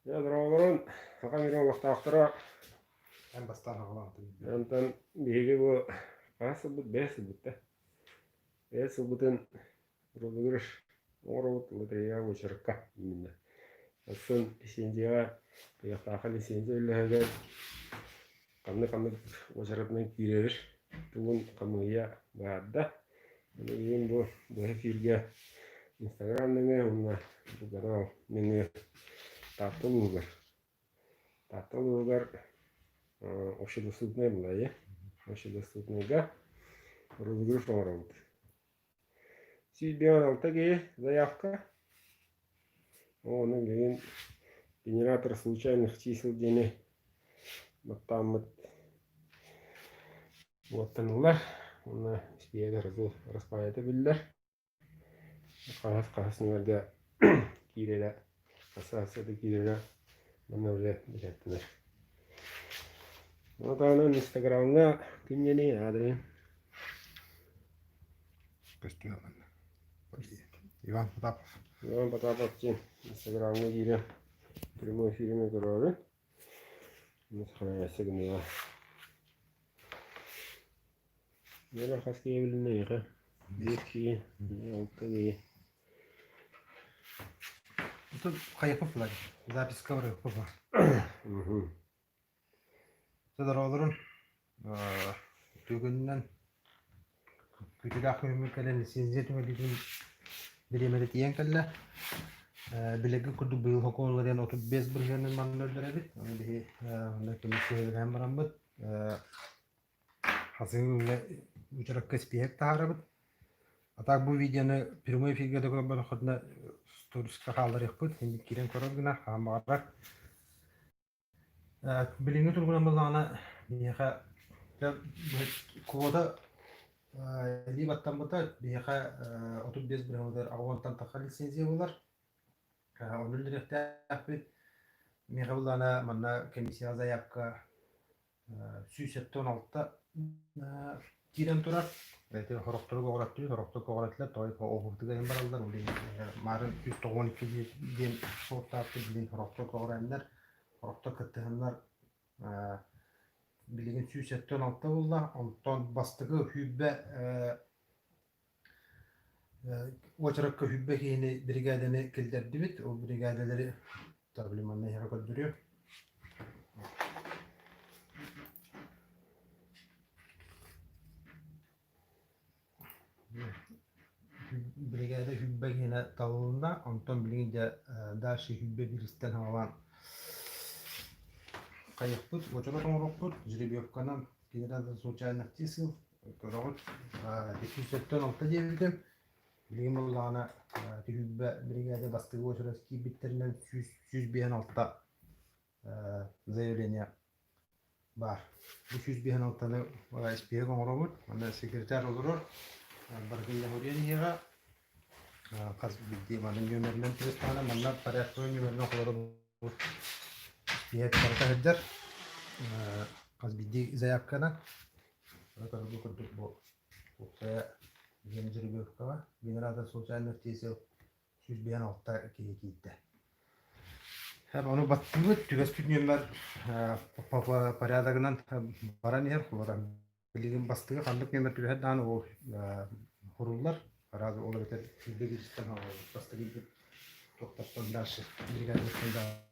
Ya drawların hakamiro vaktaktara En bastan ağlam. yantan bihi bu asıl bu beş da. Beş butun rulugurş orut lutaya uçurka minna. Aslın isinjiya yakakal isinjiyle kanlı uçuratmayı girer. Tuğun kamuya bağda. Bunu bu hefirge Instagram'da onunla bu kanal nene tatlı общедоступная была, я? Общедоступная розыгрыш работает. Себе таки заявка. Ну, генератор случайных чисел денег. Вот там вот танылар. Оны спиеге распаяты билдер. Қағасынларда кирелі, қасасыды кирелі, мұны уже білеттілер. Вот она инстаграмда кімнені адрес. Иван Потапов. Иван Потапов инстаграмға кире прямой эфиріне көреді. Нұсқанайсы күнеға. Нелер қаске ебіліне еқі. Бетки, алтығы. Тут қайыпып бұлай. Записка бар өкпі бар. Садар олырын түгіннен күтілі ақымы кәлі лицензия білемеді тиен кәлі. Білегі күрді бұйыл хоконларен 35 біргенін маңын өдір әбіт. Оны комиссия өйген баран бұд. Хасың ұчыраққа спиек тағары бұд. Атақ бұл видеоны прямой эфирге дөгі бұд құдына сторисқа қалдар еқ бұд. Енді керен көріп ғына қамағар. Біліңі тұрғынан болғана бейеқа кода либаттан бұта бейеқа 35 біріңіздер ауғантан таққа лицензия болар. Оны үлдіректі әқпет меға болғана манна комиссия заявка 116-та тирен тұрар. Хорақтыры қоғыраттыр, хорақтыры қоғыраттылар, тойып оғыртыға ең баралдар. Марын 192 ден соғыттақты білін хорақтыры қоғырайындар. Хорақтыр кіттігінлер білген 116-та болды. Онтан бастығы хүббе очыраққа хүббе кейіні бригаданы келдерді бет. Ол бригадалары таблиманны ері көддірі. Бригада хүббе кейіні талуында. Онтан білген де дәші хүббе бірістен алан қайықпыд, очыра тоңырықпыд, жеребевканан генератор случайных чисел, көріғыт 276 дебедім. Білген болғана хүббе бригада бастығы очыраски біттерінен 156 заявление бар. 156-ны спиек оңырығыд, мында секретар олырыр. Барғында хөренеға қаз білді, мандың нөмерінен түрістаны, манда порядкой нөмерінен қолыры бұд. Спиек барта хеджер. Қаз білді заявкана. Көрді күрдік бұл. Бұқсая ген жүргөккава. Генератор случайных чисел 156-та кейді. Оны баттың өт, түгес бүт нөмер порядағынан баран ер құларан. Білген бастығы қандық нөмер түгес даны ол құрылылар. Разы олар өтер күлді кешістен бастығы тоқтаттан дәрші. Бригадырстан дәрші.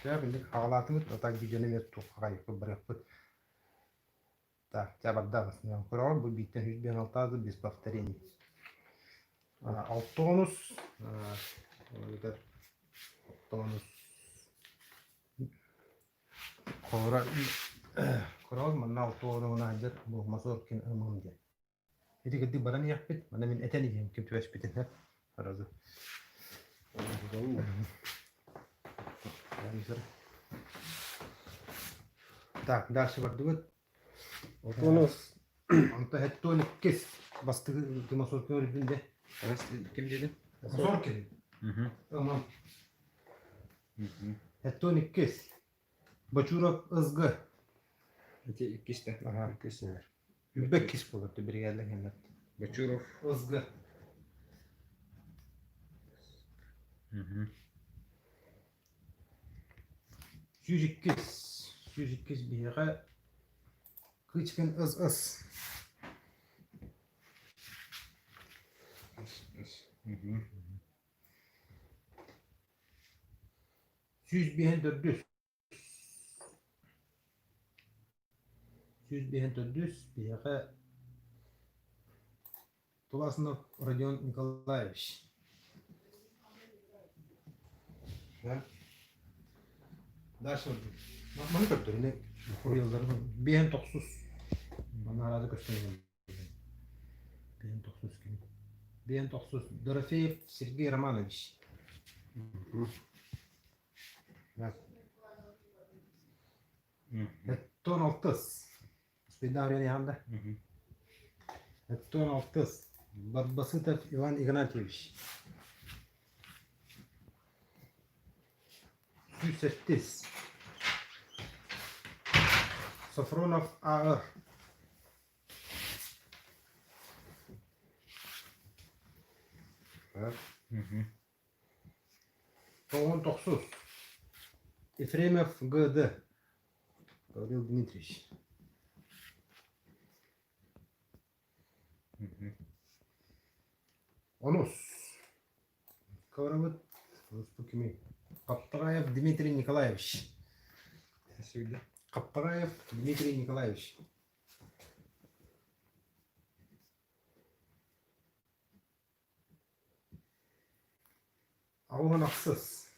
Білдік ағалатын өт, отақ видеоны мер тоққа қайықпы бірек бұд. Жабардағыз. Көріғар, бұл биттен 156-ады без повторений. Алтонус. Алтонус. Көріғар, манна алтонуына әдер бұл масор кен ұмымды. Еті кәдді баран еқпет, мана мен әтәні дейм, кем түвәш бетін. Аразы. Так, дальше барды бұд. Алтонус. Анта хеттоник кес. Бастығы масор кен өрбінде. Кем деді? Масор кен. Аман. Хеттоник кес. Бачурак ызғы. Эти кисті. Ага. Кесінер. Үббек кес болады біргәлі кенлет. Бачуров. Ызғы. 102 bihe kıçkın ız. Hı hı. 100 bihen 400. 100 bihen 400 bihe Tulaснов Родион Николаевич. Ha? Дальше bana gördü ne o yılların bihen 900. Bana arada göstereyim. Bihen 900 kim? Bihen 900. Dorofeyev Sergey Romanovich. Ha. Hector Altıs. Spedan öyle yanında. Hı hı. Hector Altıs. Basıtov Ivan Ignatievich. 108. Safronov A.R. Hı hı. 19. Efremov G.D. Gavril Dmitrievich. Hı hı. Onus. Kavramı. Bu kimi? Kaptarayev Dmitri Nikolaevich. Söyle. Kaptarayev Dmitri Nikolaevich. Avuhan Aksız.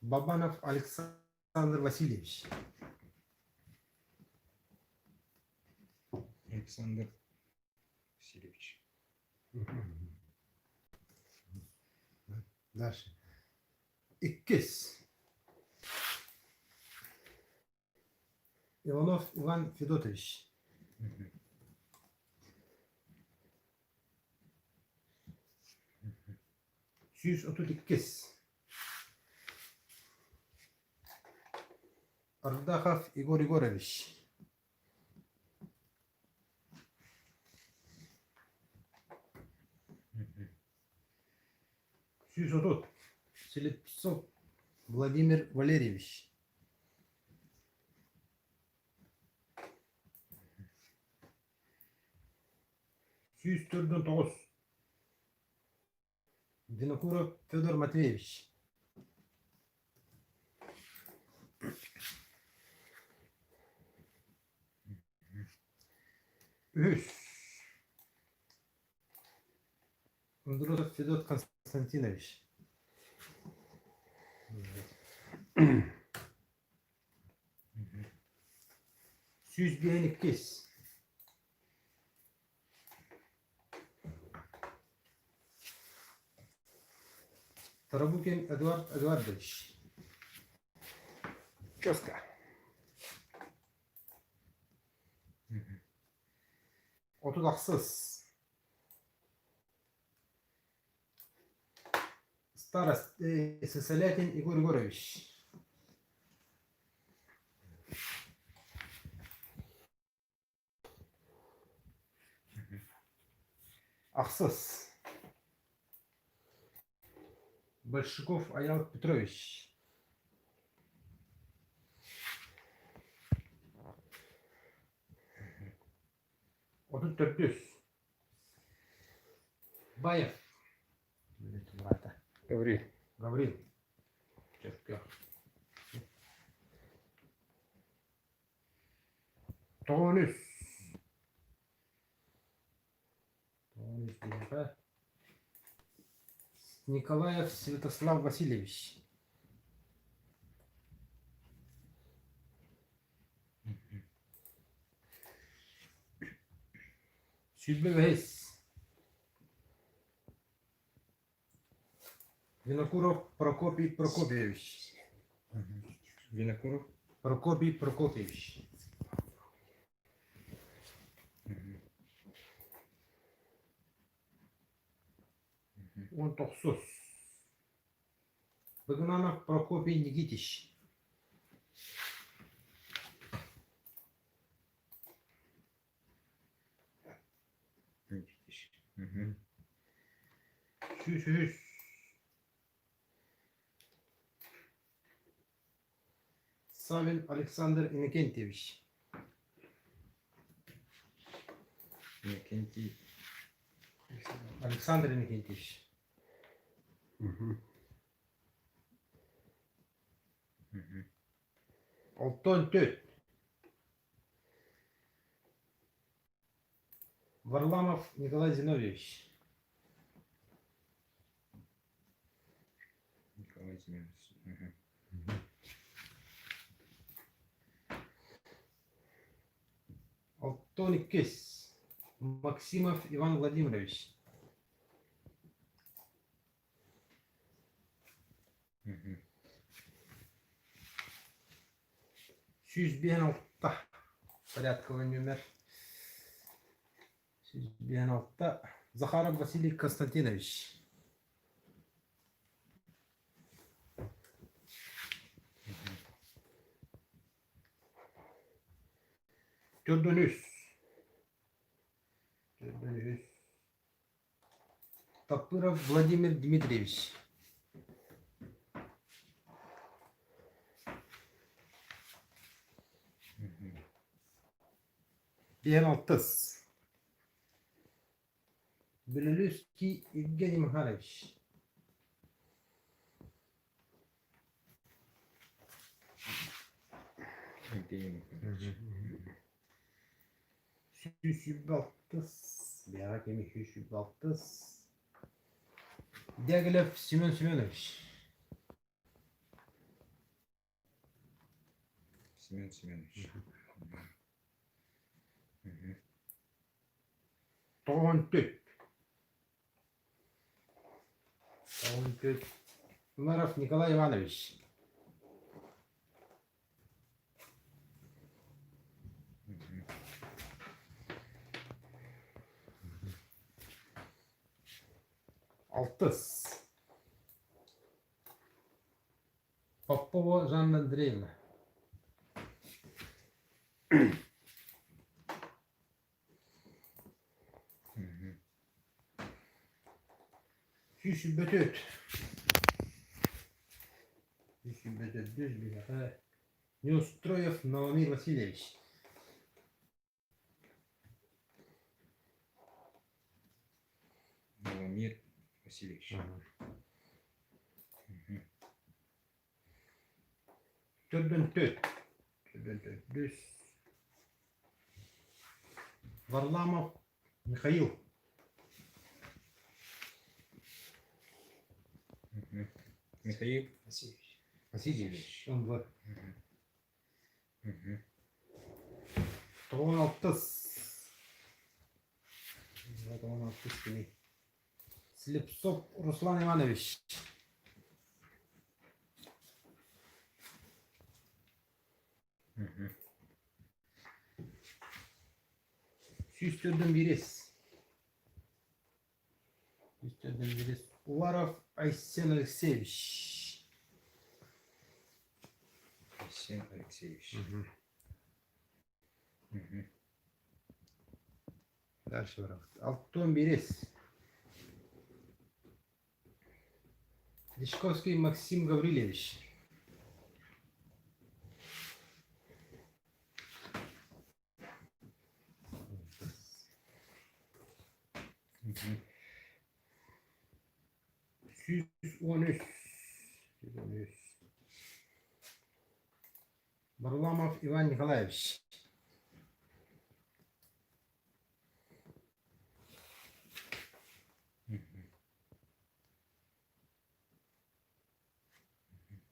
Babanov Alexander Vasilyevich. Alexander Vasilyevich. Дальше. İkiz. Ivanov Ivan Fedotovich. Hı hı. 132. Ardakov Igor Igorovich. 130. Селецов Владимир Валерьевич. 149. Vinokurov Fedor Матвеевич. 100. Андросов Федор Константинович. 102. Тарабукин Эдуард Эдуардович. Чётко. 36. Старост Сесалятин Игорь Егорович. 40. Большаков Аял Петрович. 34. Баев. Гаврил. Гаврил. Чертя. 900. 900 диye. Николаев Святослав Васильевич. 105. Винокуров Прокопий Прокопьевич. Винокуров. Прокопий Прокопьевич. 19. Богданов Прокопий Никитич. 100. Савин Александр Иннокентьевич. Иннокентий. Александр Иннокентьевич. Мгм. Мгм. Алтон Төт. Варламов Николай Зиновьевич. Николай Семенович. Мгм. Алтон Кес. Максимов Иван Владимирович. Мгм. Süzbeyen altta. Порядковый номер. Süzbeyen altta. Захаров Василий Константинович. Gördünüz. Gördünüz. Тапыров Владимир Дмитриевич. Мгм. Пеналтыс. Белолюский Евгений Михайлович. Евгений Михайлович. Süsübaltыс. Бяра кеми Süsübaltыс. Дягилев Семен Семенович. Семен Семенович. Мгм. Тоğan Төт. Тоğan Төт. Умаров Николай Иванович. Мгм. Алтыс. Попова Жанна Андреевна. Мгм. Süsübötöt. Süsübötöt düz bir daha. Неустроев Новомир Васильевич. Новомир Васильевич. Мгм. Tördön Töt. Tördön Töt düz. Варламов Михаил. Мгм. Михаил Васильевич. Васильевич. Он var. Мгм. Тоğan Altız. 16 kimi. Слепцов Руслан Иванович. Мгм. Süstürdüm Biriz. Süstürdüm Biriz. Uvarov Aysen Alexeyevich. Арсен Алексеевич. Мгм. Дальше var. Алтон Бирис. Лешковский Максим Гаврилевич. Мгм. 113. 113. Варламов Иван Николаевич. Мгм.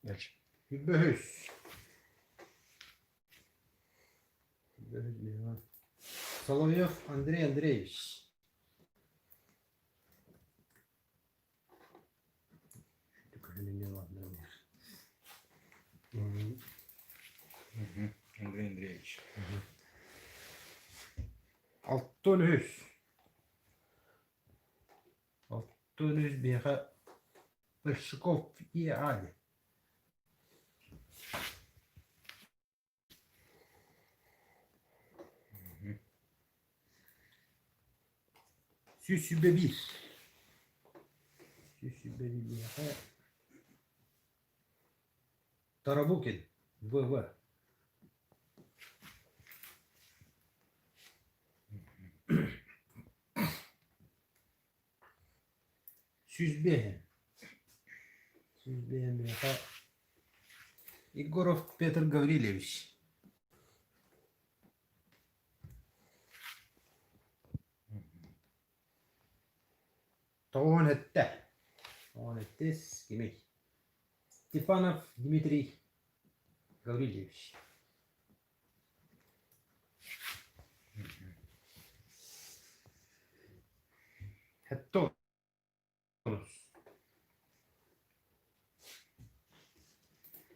Дальше. Yübbehüs. Yübbehüs bir var. Соловьев Андрей Андреевич. Тükürünü var. Мгм. Андрей Андреевич. Altınüz. Altınüz bir ha. Pışkov iyi hadi. Süsübe bir. Süsübe bir ha. Tarabukin. VV. 105. 105 бияка. Егоров Петр Гаврилевич. Тоғын әтті. Тоғын әттес кемей. Степанов Дмитрий Гаврилевич. Әтті.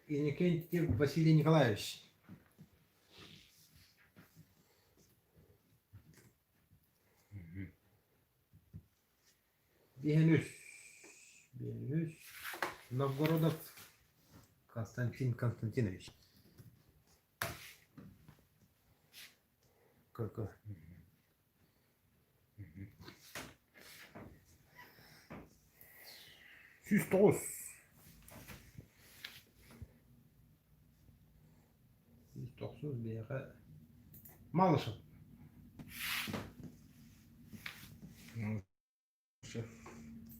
Иннокентьев Василий Николаевич. Бенюс. Новгородов Константин Константинович. Как? 109. 109 бияка. Малышев. Шеф.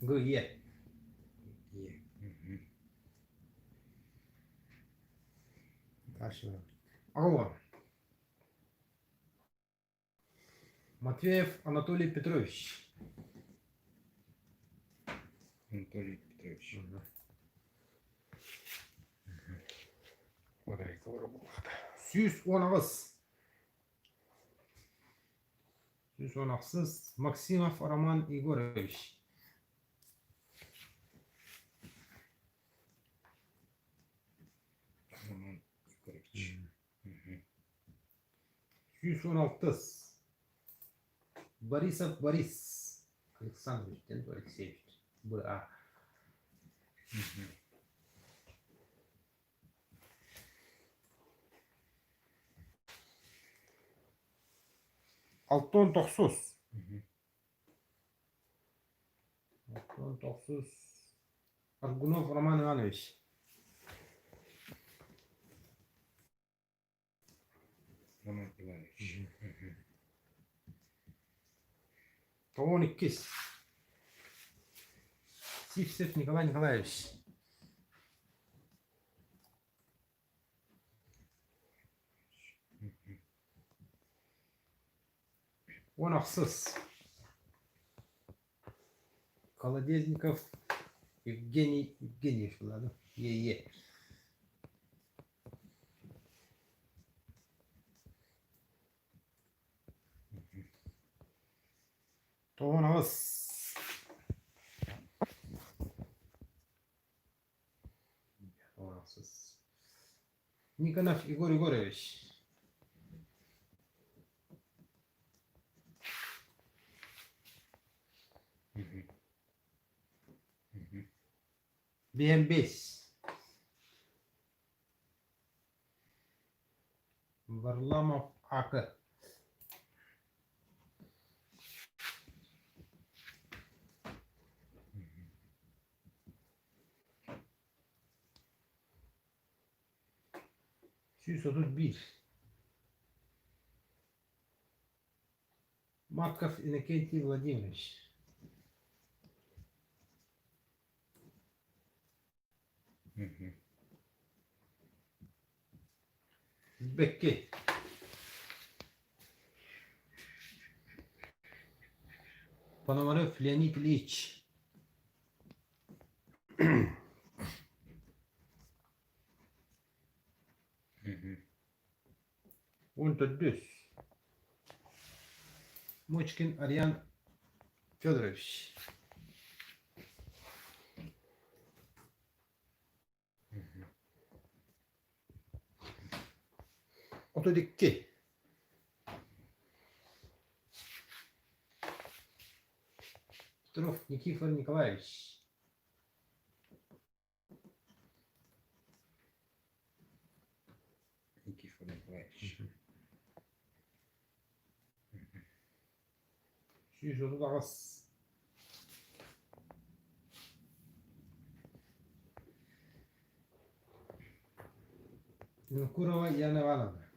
Г.Е. Е. Дальше. Орлов. Матвеев Анатолий Петрович. Анатолий Петрович. Oraya doğru bu. 119. 119. Максимов Роман Егорович. Роман Егорович. 116. Борисов Борис Александрович, Алексеевич. Б.А. Алтон Токсус. Алтон Токсус. Аргунов Роман Иванович. Роман Иванович. Тоон Иккис. Сивцев Николай Николаевич. Онахсыз. Колодезников Евгений Евгеньевич. Ладно. Е. Тоонахсыз. Никонов Егор Егорович. BM5. Варламов АК. Bir. Марков Иннокентий Владимирович. Бекке. Пономарев Леонид Ильич. Унтадюс. Мочкин Ариан Федорович. Отодикки. Петров Никифор Николаевич. Никифор Николаевич. 139. Винокурова Яна Ивановна.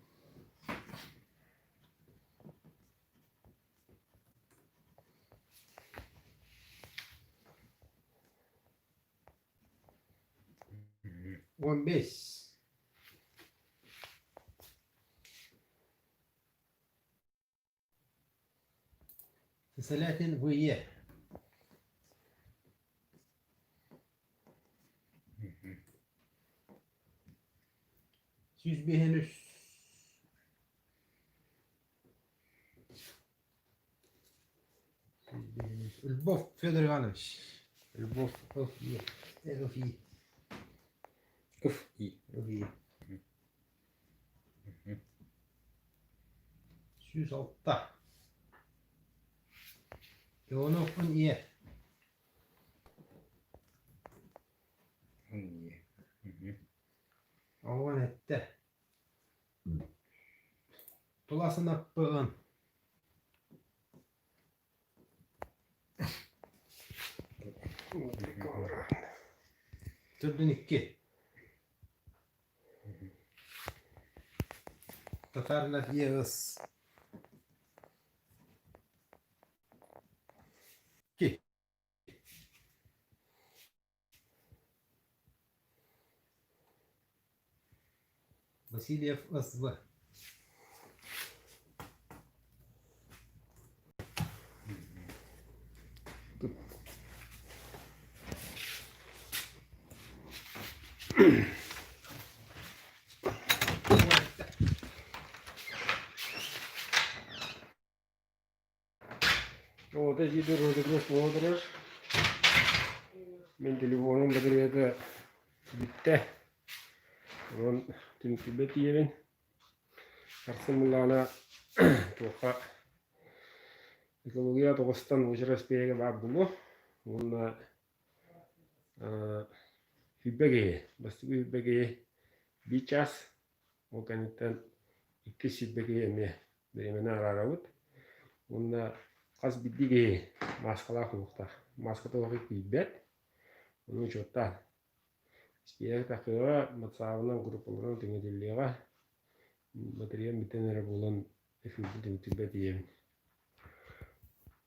15. Salatin huye. Yüz bir henüz. البوف فيدر غانش البوف اوفي اوفي Uf, iyi. اوفي 106 Yoğunlukun iyi. İyi. Oğlan etti. Tulasına bığın. Türdün 2. Tatarlar yağız. 2. Vasilyev ıslı. Вот эти дороги смотришь. Мен телефонum батареясы bitti. Onun tümkü betiyerin. Karşımıllana toqa ekologiya toqustan uçuras peyge babdumu. Onunla hübbege, bastığı hübbege bir ças. O kanıttan iki hübbege eme beremene araravut. Onunla kas bidige maskala hukta. Maskata hukuk hübbet. Onun çotta. Spiyak takıra matsağından gruplarından tüngedilliğe materyal bitenere bulan efendim tümbet diyelim.